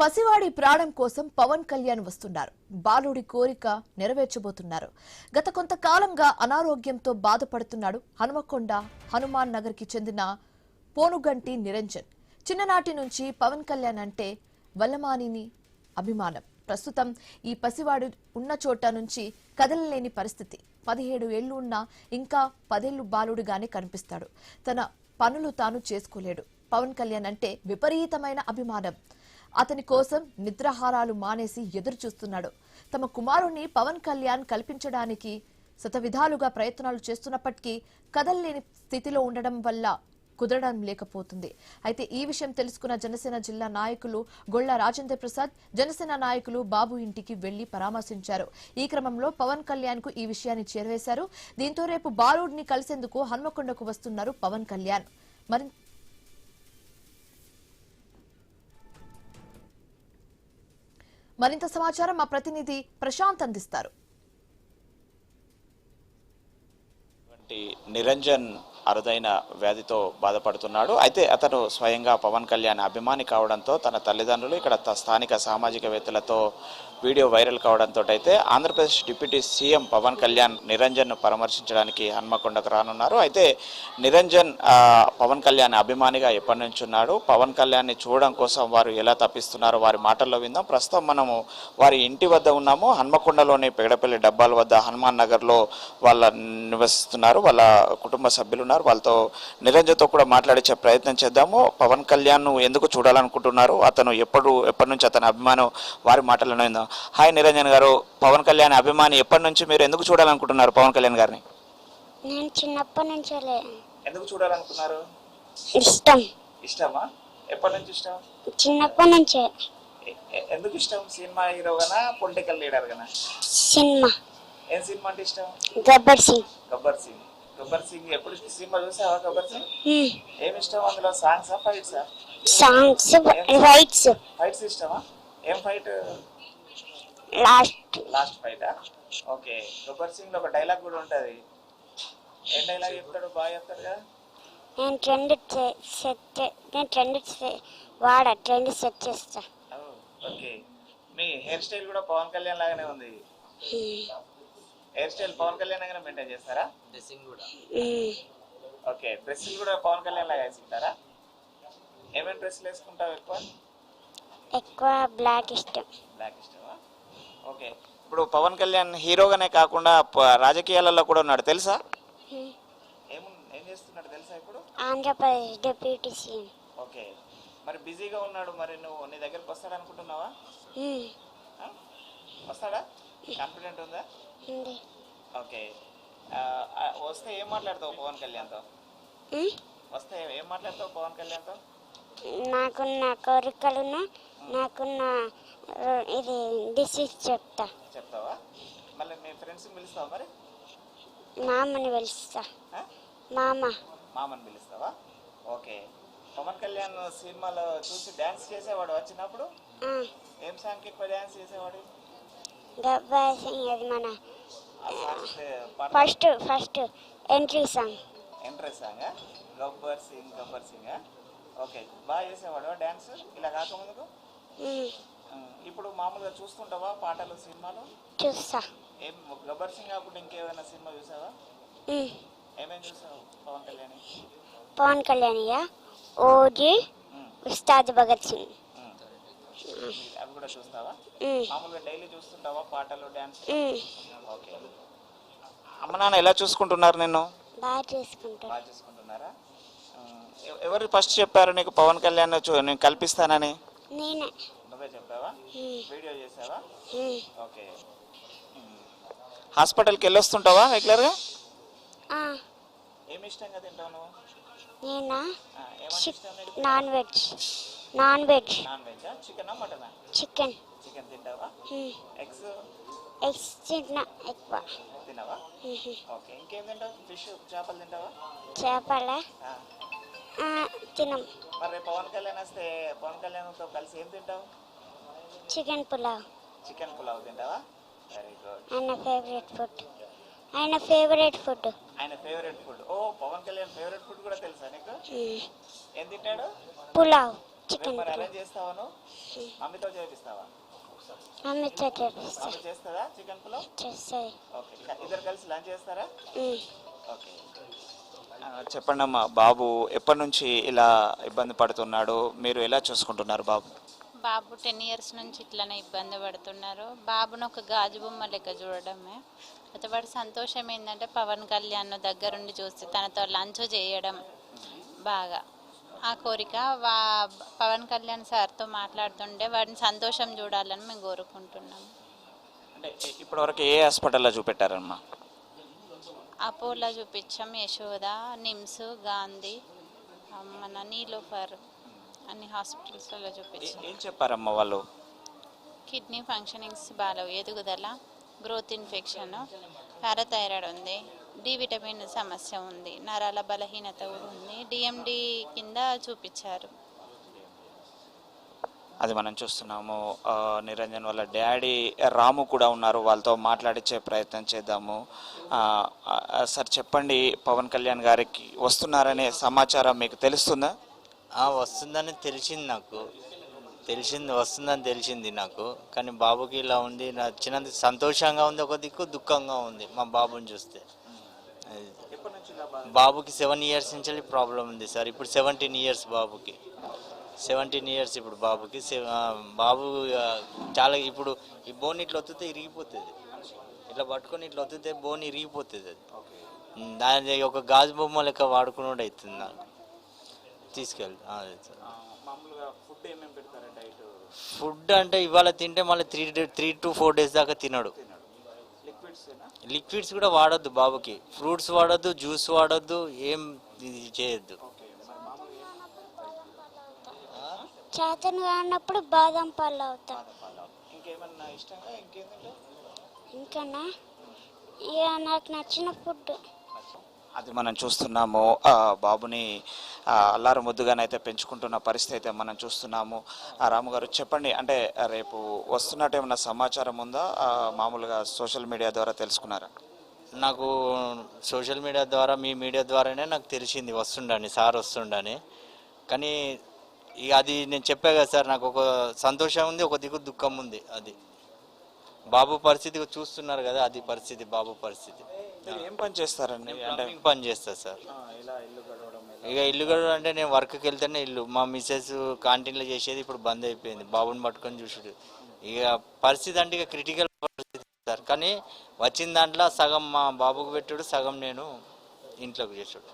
పసివాడి ప్రాణం కోసం పవన్ కళ్యాణ్ వస్తున్నారు. బాలుడి కోరిక నెరవేర్చబోతున్నారు. గత కొంతకాలంగా అనారోగ్యంతో బాధపడుతున్నాడు హనుమకొండ హనుమాన్ నగర్ కి చెందిన పోనుగంటి నిరంజన్. చిన్ననాటి నుంచి పవన్ కళ్యాణ్ అంటే వల్లమానిని అభిమానం. ప్రస్తుతం ఈ పసివాడు ఉన్న చోట నుంచి కదలలేని పరిస్థితి. 17 ఏళ్లు ఉన్నా ఇంకా 10 ఏళ్లు బాలుడిగానే కనిపిస్తాడు. తన పనులు తాను చేసుకోలేడు. పవన్ కళ్యాణ్ అంటే విపరీతమైన అభిమానం. అతని కోసం నిద్రాహారాలు మానేసి ఎదురు చూస్తున్నాడు. తమ కుమారుణ్ణి పవన్ కళ్యాణ్ కల్పించడానికి శతవిధాలుగా ప్రయత్నాలు చేస్తున్నప్పటికీ కదలలేని స్థితిలో ఉండడం వల్ల కుదరడం లేకపోతుంది. అయితే ఈ విషయం తెలుసుకున్న జనసేన జిల్లా నాయకులు గొల్ల రాజేంద్ర ప్రసాద్, జనసేన నాయకులు బాబు ఇంటికి వెళ్లి పరామర్శించారు. ఈ క్రమంలో పవన్ కళ్యాణ్ కు ఈ విషయాన్ని చేరవేశారు. దీంతో రేపు బాలుడిని కలిసేందుకు హన్మకొండకు వస్తున్నారు పవన్ కళ్యాణ్. మరింత సమాచారం మా ప్రతినిధి ప్రశాంత్ అందిస్తారు. నిరంజన్ అరుదైన వ్యాధితో బాధపడుతున్నాడు. అయితే అతను స్వయంగా పవన్ కళ్యాణ్ అభిమాని కావడంతో తన తల్లిదండ్రులు ఇక్కడ స్థానిక సామాజికవేత్తలతో వీడియో వైరల్ కావడంతో అయితే ఆంధ్రప్రదేశ్ డిప్యూటీ సీఎం పవన్ కళ్యాణ్ నిరంజన్ను పరామర్శించడానికి హన్మకొండకు రానున్నారు. అయితే నిరంజన్ పవన్ కళ్యాణ్ అభిమానిగా ఎప్పటి నుంచి ఉన్నాడు, పవన్ కళ్యాణ్ని చూడడం కోసం వారు ఎలా తప్పిస్తున్నారో వారి మాటల్లో విందాం. ప్రస్తుతం మనము వారి ఇంటి వద్ద ఉన్నాము. హన్మకొండలోని పెగడపల్లి డబ్బాల వద్ద హనుమాన్ నగర్లో వాళ్ళ నివసిస్తున్నారు. వాళ్ళ కుటుంబ సభ్యులు ఉన్నారు. వాళ్ళతో నిరంజన్తో కూడా మాట్లాడించే ప్రయత్నం చేద్దాము. పవన్ కళ్యాణ్ ఎందుకు చూడాలనుకుంటున్నారు, అతను ఎప్పటి నుంచి అతని అభిమానం, వారి మాటలను విందాం. హాయ్ నిరంజన్ గారు, పవన్ కళ్యాణ్ అభిమాని ఎప్పటి నుంచి మీరు ఎందుకు చూడాలనుకుంటున్నారు పవన్ కళ్యాణ్ గారిని? నేను చిన్నప్పటి నుంచి ఎందుకు చూడాలనుకున్నారు? ఇష్టమా? ఎప్పటి నుంచి ఇష్టం? చిన్నప్పటి నుంచే. ఎందుకు ఇష్టం? సినిమా హీరోగానా, పొలిటికల్ లీడర్ గానా? సినిమా. ఏం సినిమా అంటే ఇష్టం? గబ్బర్ సింగ్. గబ్బర్ సింగ్. గబ్బర్ సింగ్ ఎప్పుడు సినిమా చూసావా? గబ్బర్ సింగ్ ఏమి ఇష్టం అందులో? సాంగ్సా, ఫైట్సా? సాంగ్స్, ఫైట్స్ ఇష్టమా? ఏం ఫైట్? లాస్ట్ ఫైటా? ఓకే. గబ్బర్ సింగ్ లో ఒక డైలాగ్ కూడా ఉంటది. ఏం డైలాగ్ చెప్తాడు? బాగా చెప్తాడు కదా. నేను ట్రెండ్ సెట్ చేస్తా. ఓకే. మీ హెయిర్ స్టైల్ కూడా పవన్ కళ్యాణ్ లాగానే ఉంది. హెయిర్ స్టైల్ పవన్ కళ్యాణ్ లాగానే మెయింటైన్ చేస్తారా? డ్రెస్సింగ్ కూడా. ఓకే. డ్రెస్సింగ్ కూడా పవన్ కళ్యాణ్ లాగా వేసుకుంటారా? ఏమేమి డ్రెస్సులు వేసుకుంటావు ఎక్కువ? బ్లాక్ ఇష్టం. బ్లాక్ ఇష్టమా? ఓకే. ఇప్పుడు పవన్ కళ్యాణ్ హీరోగానే కాకుండా రాజకీయాలలో కూడా ఉన్నాడు, తెలుసా? ఏం చేస్తున్నాడు తెలుసా ఇప్పుడు? Andhra Pradesh deputy CM. ఓకే. మరి బిజీగా ఉన్నాడు, మరి నువ్వు నీ దగ్గరికి వస్తాడు అనుకుంటున్నావా? వస్తాడా? కాన్ఫిడెంట్ ఉందా? ఓకే. వస్తే ఏం మాట్లాడతావు పవన్ కళ్యాణ్తో? వస్తే ఏం మాట్లాడతావు పవన్ కళ్యాణ్తో? నాకున్న కోరికలను, నాకున్న ఇది డిసీజ్ చెప్తావా? మళ్ళీ మీ ఫ్రెండ్స్ని పిలుస్తావా? మరి మామని పిలుస్తా. మామని పిలుస్తావా? ఓకే. పవన్ కళ్యాణ్ సినిమాలో చూసి డాన్స్ చేసేవాడు వచ్చినప్పుడు? ఏం సాంగ్ ఎక్కువ డాన్స్ చేసేవాడు? గబ్బర్ సింగ్. అది మన first entry song. Gabbar Singh. Okay. బాగా చేసేవాడు డాన్స్ ఇలా కాకముందుకు? ఇప్పుడు మామూలుగా చూస్తుంటావా పాటలు, సినిమాలు? చూస్తా. ఏం గబ్బర్ సింగ్ కాకుండా ఇంకేమైనా సినిమా చూసావా? ఏమేమి చూసావు పవన్ కళ్యాణ్? ఓజీ, ఉస్తాద్ భగత్ సింగ్. అవి కూడా చూస్తావా? మామూలుగా డైలీ చూస్తుంటావా పాటలు, డాన్స్? ఓకే. అమ్మ నాన్న ఎలా చూసుకుంటున్నారు నిన్ను? బాగా చూసుకుంటున్నారా? ఎవరు ఫస్ట్ చెప్పారు నీకు పవన్ కళ్యాణ్ నేను కల్పిస్తానని? నేనే. నువ్వే చెప్పావా? వీడియో చేసావా? ఓకే. హాస్పిటల్కి వెళ్ళొస్తుంటావా రెగ్యులర్గా? ఏమి ఇష్టంగా తింటావు నువ్వు? నేనా? Non veg. చికెనా, మటనా? చికెన్ తింటావా? ఎగ్స్ తిన్నా ఎక్కువ. తిన్నావా? ఓకే. ఇంకేం తింటావు? ఫిష్, చేపలు తింటావా? చేపలా తినం. మరి పవన్ కళ్యాణ్ వస్తే పవన్ కళ్యాణ్తో కలిసి ఏం తింటావు? చికెన్ పులావ్ తింటావా? Very good. ఆయన ఫేవరెట్ ఫుడ్. ఓ, పవన్ కళ్యాణ్ ఫేవరెట్ ఫుడ్ కూడా తెలుసా నీకు? ఏం తింటాడు? పులావ్. చికెన్ మరి పులావ్ అరేంజ్ చేస్తావాను మమ్మీతో చేపిస్తావా మమ్మీతో చేపిస్తా మమ్మీ చేస్తుందా చికెన్ పులావ్ చేస్తుంది ఓకే ఇద్దరు కలిసి లంచ్ చేస్తారా ఓకే చెప్పండి అమ్మా బాబు ఎప్పటి నుంచి ఇలా ఇబ్బంది పడుతున్నాడు మీరు ఎలా చూసుకుంటున్నారు బాబు బాబు 10 ఇయర్స్ నుంచి ఇట్లనే ఇబ్బంది పడుతున్నారు. బాబును ఒక గాజు బొమ్మ లెక్క చూడడమే. అయితే వాడి సంతోషం ఏంటంటే పవన్ కళ్యాణ్ దగ్గరుండి చూస్తే తనతో లంచ్ చేయడం బాగా ఆ కోరిక. పవన్ కళ్యాణ్ సార్తో మాట్లాడుతుంటే వాడిని సంతోషం చూడాలని మేము కోరుకుంటున్నాము. అంటే ఇప్పటివరకు ఏ హాస్పిటల్లో చూపెట్టారమ్మా అపోలో చూపించాం, యశోద, నిమ్స్, గాంధీ, మన నీలోఫర్ అన్ని హాస్పిటల్స్లో చూపించాం. ఏం చెప్పారమ్మా వాళ్ళు కిడ్నీ ఫంక్షనింగ్స్ బాగాలేవు, ఎదుగుదల, గ్రోత్ ఇన్ఫెక్షన్, పారాథైరాయిడ్ ఉంది, డి విటమిన్ సమస్య ఉంది, నరాల బలహీనత కూడా ఉంది. డిఎండి కింద చూపించారు. అది మనం చూస్తున్నాము. నిరంజన్ వాళ్ళ డాడీ రాము కూడా ఉన్నారు, వాళ్ళతో మాట్లాడించే ప్రయత్నం చేద్దాము. సార్ చెప్పండి, పవన్ కళ్యాణ్ గారికి వస్తున్నారనే సమాచారం మీకు తెలుస్తుందా? వస్తుందని తెలిసింది, నాకు వస్తుందని తెలిసింది నాకు. కానీ బాబుకి ఇలా ఉంది, నా చిన్నందుకు సంతోషంగా ఉంది, ఒక దిక్కు దుఃఖంగా ఉంది మా బాబుని చూస్తే. బాబుకి 7 ఇయర్స్ నుంచి ప్రాబ్లం ఉంది సార్. ఇప్పుడు 17 ఇయర్స్ బాబుకి, 17 ఇయర్స్ ఇప్పుడు బాబుకి. బాబు చాలా ఇప్పుడు ఈ బోన్ ఇట్లా ఒత్తితే ఇరిగిపోతుంది, ఇట్లా పట్టుకొని ఇట్లా ఒత్తితే బోన్ ఇరిగిపోతుంది. అది దాని ఒక గాజు బొమ్మ లెక్క వాడుకున్నాడు అవుతుంది నాకు. తీసుకెళ్ళి ఫుడ్ అంటే ఇవాళ తింటే మళ్ళీ 3 to 4 days దాకా తినడు. లిక్విడ్స్ కూడా వాడద్దు బాబుకి, ఫ్రూట్స్ వాడద్దు, జ్యూస్ వాడద్దు, ఏం ఇది చేయొద్దు. చేతను కానప్పుడు బాదం పాలు అవుతా. ఇంకన్నా ఇక నాకు నచ్చిన ఫుడ్. అది మనం చూస్తున్నాము. బాబుని అల్లారు ముద్దుగానైతే పెంచుకుంటున్న పరిస్థితి అయితే మనం చూస్తున్నాము. రాము గారు చెప్పండి, అంటే రేపు వస్తున్నట్టు ఏమన్నా సమాచారం ఉందా? మామూలుగా సోషల్ మీడియా ద్వారా తెలుసుకున్నారా? నాకు సోషల్ మీడియా ద్వారా, మీ మీడియా ద్వారానే నాకు తెలిసింది వస్తుండని, సార్ వస్తుండని. కానీ ఇక అది నేను చెప్పా కదా సార్, నాకు ఒక సంతోషం ఉంది, ఒక దిక్కు దుఃఖం ఉంది. అది బాబు పరిస్థితి చూస్తున్నారు కదా, అది పరిస్థితి బాబు పరిస్థితి. ఏం పని చేస్తారండి? అంటే పని చేస్తా సార్. ఇక ఇల్లు గడవడం అంటే నేను వర్క్కి వెళ్తేనే ఇల్లు. మా మిస్సెస్ క్యాంటీన్లో చేసేది ఇప్పుడు బంద్ అయిపోయింది, బాబుని పట్టుకొని చూసుడు. ఇక పరిస్థితి అంటే ఇక క్రిటికల్ పరిస్థితి సార్. కానీ వచ్చిన దాంట్లో సగం మా బాబుకు పెట్టుడు, సగం నేను ఇంట్లోకి చేసుడు.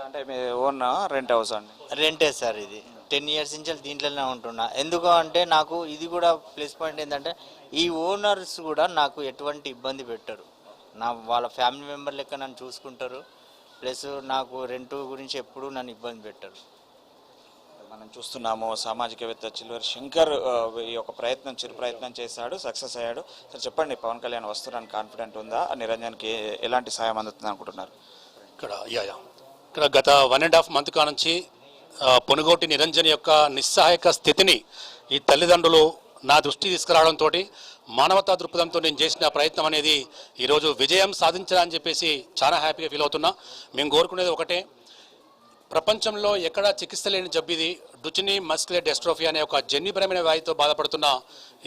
అంటే మీ ఓన్ రెంట్ హౌస్ అండి? రెంటే సార్. ఇది 10 ఇయర్స్ నుంచి దీంట్లోనే ఉంటున్నా. ఎందుకు అంటే నాకు ఇది కూడా ప్లస్ పాయింట్ ఏంటంటే ఈ ఓనర్స్ కూడా నాకు ఎటువంటి ఇబ్బంది పెట్టరు. వాళ్ళ ఫ్యామిలీ మెంబర్ లెక్క నన్ను చూసుకుంటారు. ప్లస్ నాకు రెంట్ గురించి ఎప్పుడూ నన్ను ఇబ్బంది పెట్టరు. మనం చూస్తున్నాము సామాజికవేత్త చిలువరి శంకర్ ఈ యొక్క చిరు ప్రయత్నం చేశాడు, సక్సెస్ అయ్యాడు. సార్ చెప్పండి, పవన్ కళ్యాణ్ వస్తున్నారని కాన్ఫిడెంట్ ఉందా? నిరంజన్కి ఎలాంటి సాయం అందుతుంది అనుకుంటున్నారు? ఇక్కడ గత 1.5 month నుంచి పొనుగోటి నిరంజన్ యొక్క నిస్సహాయక స్థితిని ఈ తల్లిదండ్రులు నా దృష్టికి తీసుకురావడంతో మానవతా దృక్పథంతో నేను చేసిన ప్రయత్నం అనేది ఈరోజు విజయం సాధించాలని చెప్పేసి చాలా హ్యాపీగా ఫీల్ అవుతున్నా. మేము కోరుకునేది ఒకటే, ప్రపంచంలో ఎక్కడా చికిత్స లేని జబ్బు ఇది. డుచెనీ మస్క్యులర్ డిస్ట్రోఫీ అనే ఒక జన్యుపరమైన వ్యాధితో బాధపడుతున్న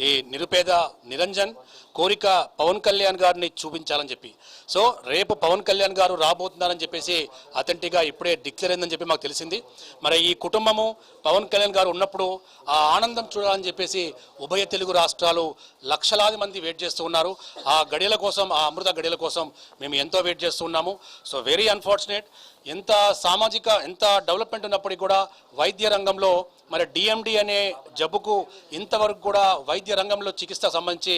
ఈ నిరుపేద నిరంజన్ కోరిక పవన్ కళ్యాణ్ గారిని చూపించాలని చెప్పి. సో రేపు పవన్ కళ్యాణ్ గారు రాబోతున్నారని చెప్పేసి అథెంటిక్గా ఇప్పుడే డిక్లేర్ అయిందని చెప్పి మాకు తెలిసింది. మరి ఈ కుటుంబము పవన్ కళ్యాణ్ గారు ఉన్నప్పుడు ఆ ఆనందం చూడాలని చెప్పేసి ఉభయ తెలుగు రాష్ట్రాలు లక్షలాది మంది వెయిట్ చేస్తూ ఉన్నారు. ఆ గడియల కోసం, ఆ అమృత గడియల కోసం మేము ఎంతో వెయిట్ చేస్తూ ఉన్నాము. సో వెరీ అన్ఫార్చునేట్, ఎంత డెవలప్మెంట్ ఉన్నప్పటికీ కూడా వైద్య రంగంలో మరి డిఎండి అనే జబ్బుకు ఇంతవరకు కూడా వైద్య రంగంలో సంబంధించి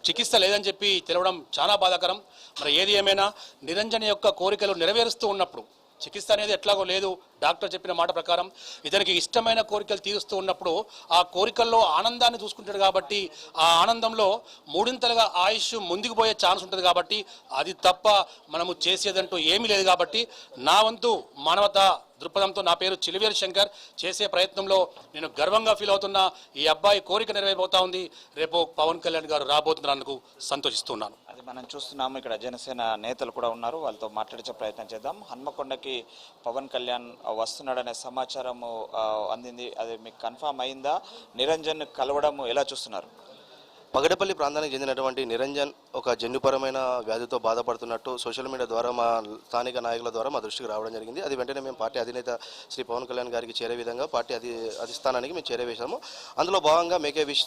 చికిత్స లేదని చెప్పి తెలవడం చాలా బాధాకరం. మరి ఏది ఏమైనా నిరంజన్ యొక్క కోరికలు నెరవేరుస్తూ ఉన్నప్పుడు చికిత్స అనేది ఎట్లాగో లేదు, డాక్టర్ చెప్పిన మాట ప్రకారం ఇతనికి ఇష్టమైన కోరికలు తీరుస్తూ ఉన్నప్పుడు ఆ కోరికల్లో ఆనందాన్ని చూసుకుంటాడు. కాబట్టి ఆ ఆనందంలో 3 ఆయుష్ ముందుకు పోయే ఛాన్స్ ఉంటుంది. కాబట్టి అది తప్ప మనము చేసేదంటూ ఏమీ లేదు. కాబట్టి నా వంతు మానవతా దృక్పథంతో, నా పేరు చిలువేరు శంకర్, చేసే ప్రయత్నంలో నేను గర్వంగా ఫీల్ అవుతున్నా. ఈ అబ్బాయి కోరిక నెరవేరిపోతా ఉంది. రేపు పవన్ కళ్యాణ్ గారు రాబోతున్నందుకు సంతోషిస్తున్నాను. అది మనం చూస్తున్నాము. ఇక్కడ జనసేన నేతలు కూడా ఉన్నారు, వాళ్ళతో మాట్లాడించే ప్రయత్నం చేద్దాం. హన్మకొండకి పవన్ కళ్యాణ్ వస్తున్నాడనే సమాచారము అందింది. అది మీకు కన్ఫర్మ్ అయిందా? నిరంజన్ కలవడం ఎలా చూస్తున్నారు? పగడపల్లి ప్రాంతానికి చెందినటువంటి నిరంజన్ ఒక జన్యుపరమైన వ్యాధితో బాధపడుతున్నట్టు సోషల్ మీడియా ద్వారా మా స్థానిక నాయకుల ద్వారా మా దృష్టికి రావడం జరిగింది. అది వెంటనే మేము పార్టీ అధినేత శ్రీ పవన్ కళ్యాణ్ గారికి చేరే విధంగా పార్టీ అధిష్టానానికి మేము చేరవేశాము. అందులో భాగంగా మేకే విష్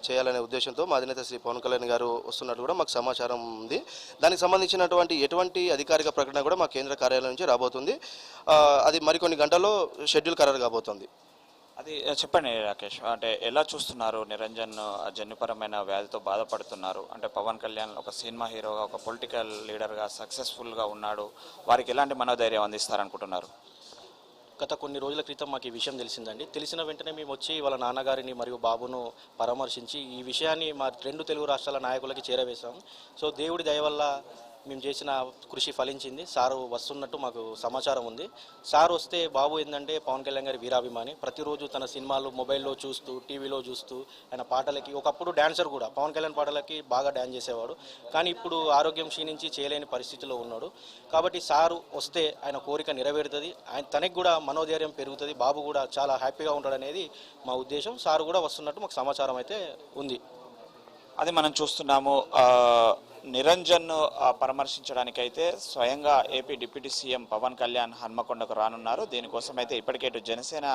చేయాలనే ఉద్దేశంతో మా అధినేత శ్రీ పవన్ కళ్యాణ్ గారు వస్తున్నట్టు కూడా మాకు సమాచారం ఉంది. దానికి సంబంధించినటువంటి ఎటువంటి అధికారిక ప్రకటన కూడా మా కేంద్ర కార్యాలయం నుంచి రాబోతుంది. అది మరికొన్ని గంటల్లో షెడ్యూల్ ఖరారు కాబోతుంది. అది చెప్పండి రాకేష్, అంటే ఎలా చూస్తున్నారు? నిరంజన్ జన్యుపరమైన వ్యాధితో బాధపడుతున్నారు. అంటే పవన్ కళ్యాణ్ ఒక సినిమా హీరోగా, ఒక పొలిటికల్ లీడర్గా సక్సెస్ఫుల్గా ఉన్నాడు. వారికి ఎలాంటి మనోధైర్యం అందిస్తారనుకుంటున్నారు? గత కొన్ని రోజుల క్రితం మాకు ఈ విషయం తెలిసిందండి. తెలిసిన వెంటనే మేము వచ్చి వాళ్ళ నాన్నగారిని మరియు బాబును పరామర్శించి ఈ విషయాన్ని మా 2 తెలుగు రాష్ట్రాల నాయకులకి చేరవేశాం. సో దేవుడి దయ వల్ల మేము చేసిన కృషి ఫలించింది. సారు వస్తున్నట్టు మాకు సమాచారం ఉంది. సార్ వస్తే బాబు ఏంటంటే పవన్ కళ్యాణ్ గారి వీరాభిమాని. ప్రతిరోజు తన సినిమాలు మొబైల్లో చూస్తూ, టీవీలో చూస్తూ, ఆయన పాటలకి, ఒకప్పుడు డాన్సర్ కూడా, పవన్ కళ్యాణ్ పాటలకి బాగా డాన్స్ చేసేవాడు. కానీ ఇప్పుడు ఆరోగ్యం క్షీణించి చేయలేని పరిస్థితిలో ఉన్నాడు. కాబట్టి సారు వస్తే ఆయన కోరిక నెరవేరుతుంది. తనకి కూడా మనోధైర్యం పెరుగుతుంది. బాబు కూడా చాలా హ్యాపీగా ఉంటాడనేది మా ఉద్దేశం. సారు కూడా వస్తున్నట్టు మాకు సమాచారం అయితే ఉంది. అది మనం చూస్తున్నాము. నిరంజన్ పరామర్శించడానికైతే స్వయంగా AP deputy CM Pawan Kalyan హన్మకొండకు రానున్నారు. దీనికోసం అయితే ఇప్పటికే జనసేన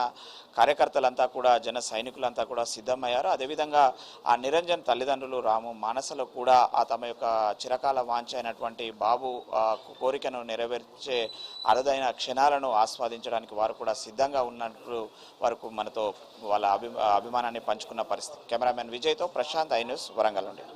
కార్యకర్తలంతా కూడా, జన సైనికులంతా కూడా సిద్ధమయ్యారు. అదేవిధంగా ఆ నిరంజన్ తల్లిదండ్రులు రాము మానసలో కూడా తమ యొక్క చిరకాల వాంఛ అయినటువంటి బాబు కోరికను నెరవేర్చే అరుదైన క్షణాలను ఆస్వాదించడానికి వారు కూడా సిద్ధంగా ఉన్నట్లు వరకు మనతో వాళ్ళ అభిమానాన్ని పంచుకున్న పరిస్థితి. కెమెరామెన్ విజయ్తో ప్రశాంత్, ఐ న్యూస్, వరంగల్ నుండి.